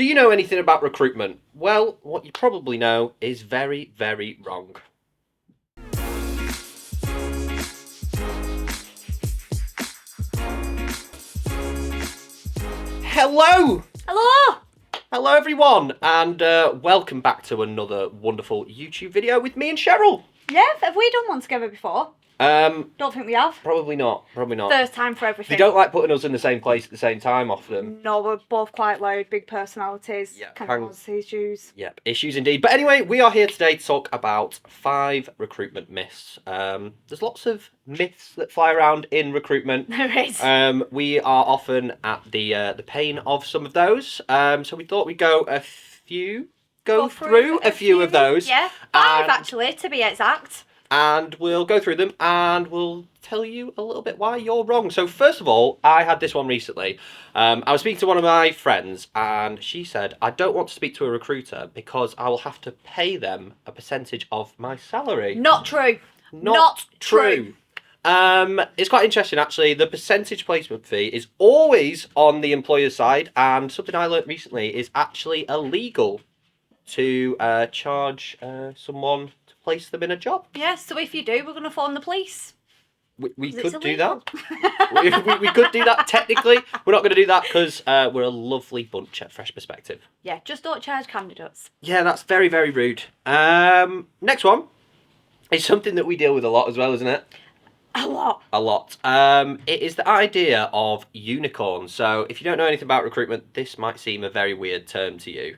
Do you know anything about recruitment? Well, what you probably know is very, very wrong. Hello! Hello! Hello everyone, and welcome back to another wonderful YouTube video with me and Cheryl. Yeah, have we done one together before? Don't think we have. Probably not. First time for everything. They don't like putting us in the same place at the same time often. No, we're both quite loud, big personalities. Yeah, can cause issues. Yep, issues indeed. But anyway, we are here today to talk about 5 recruitment myths. There's lots of myths that fly around in recruitment. There is. We are often at the pain of some of those. So we thought we'd go through a few of those. Yeah, 5 actually, to be exact. And we'll go through them and we'll tell you a little bit why you're wrong. So first of all, I had this one recently. I was speaking to one of my friends and she said, I don't want to speak to a recruiter because I will have to pay them a percentage of my salary. Not true. Not true. It's quite interesting actually. The percentage placement fee is always on the employer's side, and something I learnt recently is actually illegal to charge someone to place them in a job. Yeah, so if you do, we're going to phone the police. We could do that. we could do that technically. We're not going to do that because we're a lovely bunch at Fresh Perspective. Yeah, just don't charge candidates. Yeah, that's very, very rude. Next one is something that we deal with a lot as well, isn't it? A lot. It is the idea of unicorn. So if you don't know anything about recruitment, this might seem a very weird term to you.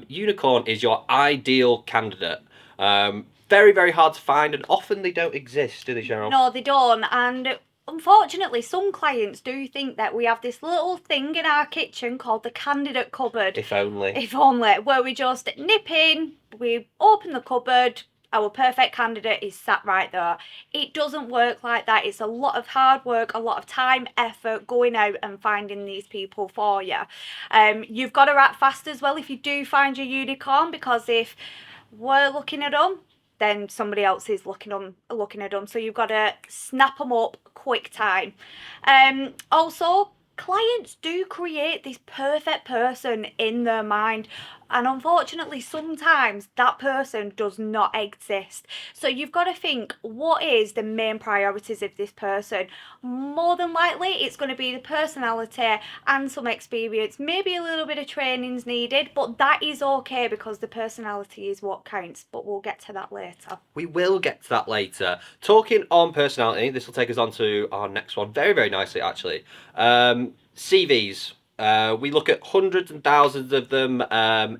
Unicorn is your ideal candidate. Very, very hard to find, and often they don't exist, do they, Cheryl? No, they don't, and unfortunately some clients do think that we have this little thing in our kitchen called the candidate cupboard. If only. If only, where we just nip in, we open the cupboard, our perfect candidate is sat right there. It doesn't work like that. It's a lot of hard work, a lot of time, effort going out and finding these people for you. You've got to act fast as well if you do find your unicorn, because if we're looking at them, then somebody else is looking at them. So you've got to snap them up quick time. Also, clients do create this perfect person in their mind, and unfortunately sometimes that person does not exist. So you've got to think, what is the main priorities of this person? More than likely it's going to be the personality and some experience, maybe a little bit of training's needed, but that is okay because the personality is what counts. But we'll get to that later. We will get to that later. Talking on personality, this will take us on to our next one very, very nicely actually. CVs. We look at hundreds and thousands of them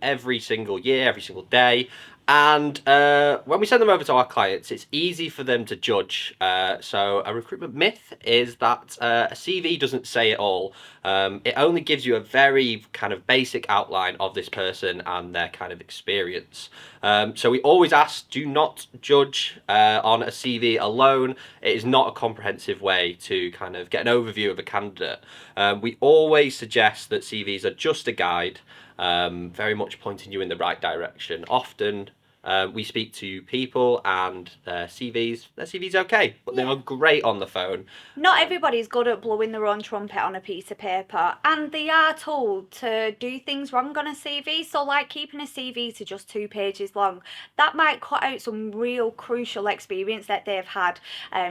every single year, every single day. And when we send them over to our clients, it's easy for them to judge. So a recruitment myth is that a CV doesn't say it all. It only gives you a very kind of basic outline of this person and their kind of experience. So we always ask, do not judge on a CV alone. It is not a comprehensive way to kind of get an overview of a candidate. We always suggest that CVs are just a guide, very much pointing you in the right direction. Often we speak to people and their CV's okay, but they are great on the phone. Not everybody's good at blowing their own trumpet on a piece of paper, and they are told to do things wrong on a CV. So like keeping a CV to just 2 pages long, that might cut out some real crucial experience that they've had.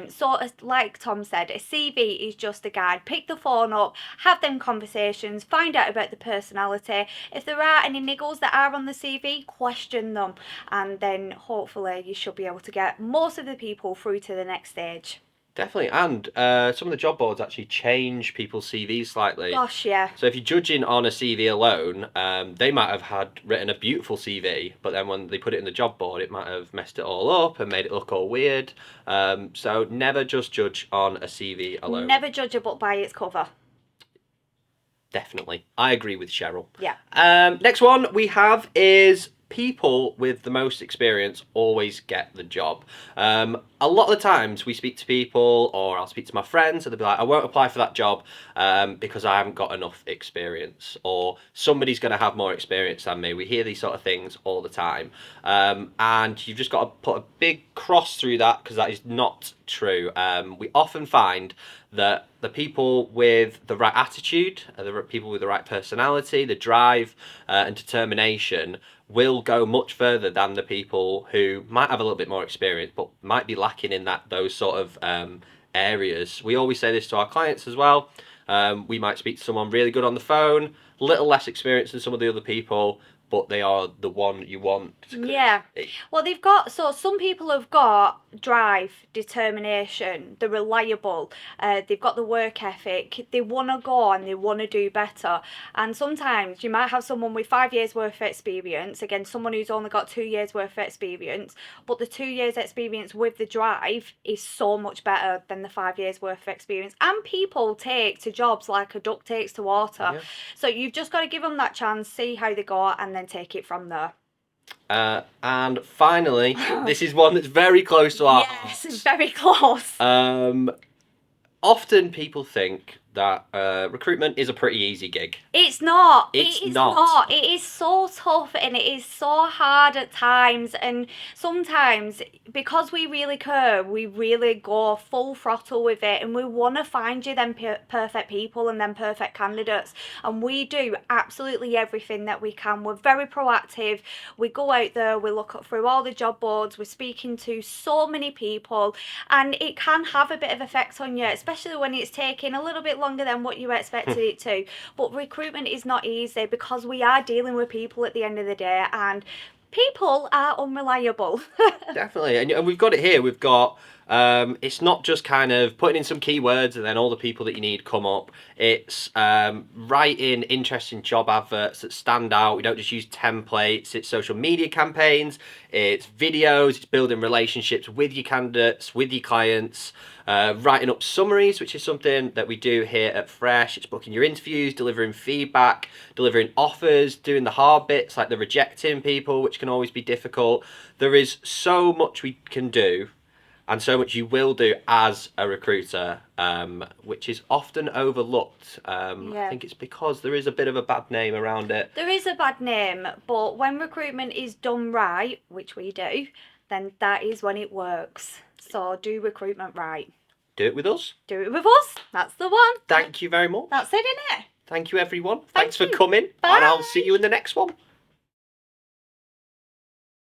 So like Tom said, a CV is just a guide. Pick the phone up, have them conversations, find out about the personality. If there are any niggles that are on the CV, question them, and then hopefully you should be able to get most of the people through to the next stage. Definitely, and some of the job boards actually change people's CVs slightly. Gosh, yeah. So if you're judging on a CV alone, they might have had written a beautiful CV, but then when they put it in the job board, it might have messed it all up and made it look all weird. So never just judge on a CV alone. Never judge a book by its cover. Definitely. I agree with Cheryl. Yeah. Next one we have is people with the most experience always get the job. A lot of the times we speak to people, or I'll speak to my friends, and they'll be like, I won't apply for that job because I haven't got enough experience, or somebody's going to have more experience than me. We hear these sort of things all the time. And you've just got to put a big cross through that, because that is not true. We often find that the people with the right attitude, the people with the right personality, the drive and determination will go much further than the people who might have a little bit more experience but might be lacking in those sort of areas. We always say this to our clients as well. We might speak to someone really good on the phone, a little less experienced than some of the other people, but they are the one you want. Yeah. Well, some people have got drive, determination, they're reliable, they've got the work ethic, they want to go and they want to do better. And sometimes you might have someone with 5 years worth of experience, again, someone who's only got 2 years worth of experience, but the 2 years experience with the drive is so much better than the 5 years worth of experience. And people take to jobs like a duck takes to water. Yeah. So you've just got to give them that chance, see how they go, and then take it from there. And finally, this is one that's very close to our hearts. Yes, very close. Often people think that recruitment is a pretty easy gig. It's not. It's it is not. It is so tough and it is so hard at times. And sometimes, because we really care, we really go full throttle with it, and we want to find you them perfect people and them perfect candidates. And we do absolutely everything that we can. We're very proactive. We go out there, we look through all the job boards, we're speaking to so many people, and it can have a bit of effect on you, especially when it's taking a little bit longer than what you expected it to. But recruitment is not easy, because we are dealing with people at the end of the day, and people are unreliable. Definitely. And we've got it here. We've got it's not just kind of putting in some keywords and then all the people that you need come up. It's writing interesting job adverts that stand out. We don't just use templates. It's social media campaigns, it's videos, it's building relationships with your candidates, with your clients, writing up summaries, which is something that we do here at Fresh. It's booking your interviews, delivering feedback, delivering offers, doing the hard bits like the rejecting people, which can always be difficult. There is so much we can do, and so much you will do as a recruiter, which is often overlooked. I think it's because there is a bit of a bad name around it. There is a bad name, but when recruitment is done right, which we do, then that is when it works. So do recruitment right. Do it with us. Do it with us. That's the one. Thank you very much. That's it, innit? Thank you, everyone. Thanks for coming. Bye. And I'll see you in the next one.